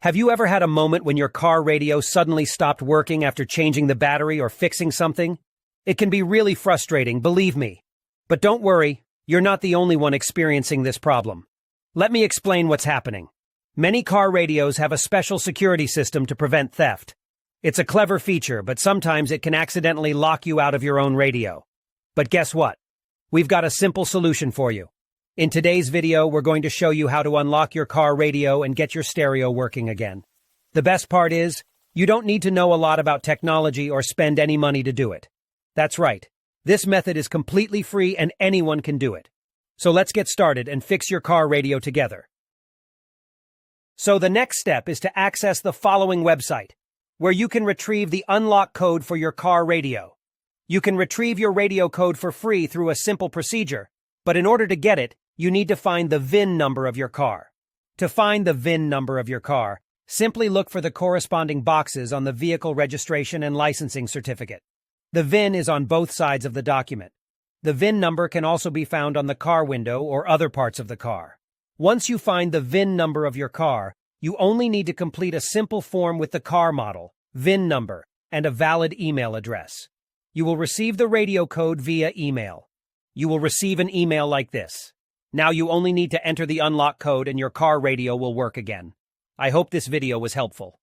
Have you ever had a moment when your car radio suddenly stopped working after changing the battery or fixing something? It can be really frustrating, believe me. But don't worry, you're not the only one experiencing this problem. Let me explain what's happening. Many car radios have a special security system to prevent theft. It's a clever feature, but sometimes it can accidentally lock you out of your own radio. But guess what? We've got a simple solution for you. In today's video, we're going to show you how to unlock your car radio and get your stereo working again. The best part is, you don't need to know a lot about technology or spend any money to do it. That's right. This method is completely free and anyone can do it. So let's get started and fix your car radio together. So the next step is to access the following website, where you can retrieve the unlock code for your car radio. You can retrieve your radio code for free through a simple procedure, but in order to get it, you need to find the VIN number of your car. To find the VIN number of your car, simply look for the corresponding boxes on the vehicle registration and licensing certificate. The VIN is on both sides of the document. The VIN number can also be found on the car window or other parts of the car. Once you find the VIN number of your car, you only need to complete a simple form with the car model, VIN number, and a valid email address. You will receive the radio code via email. You will receive an email like this. Now you only need to enter the unlock code and your car radio will work again. I hope this video was helpful.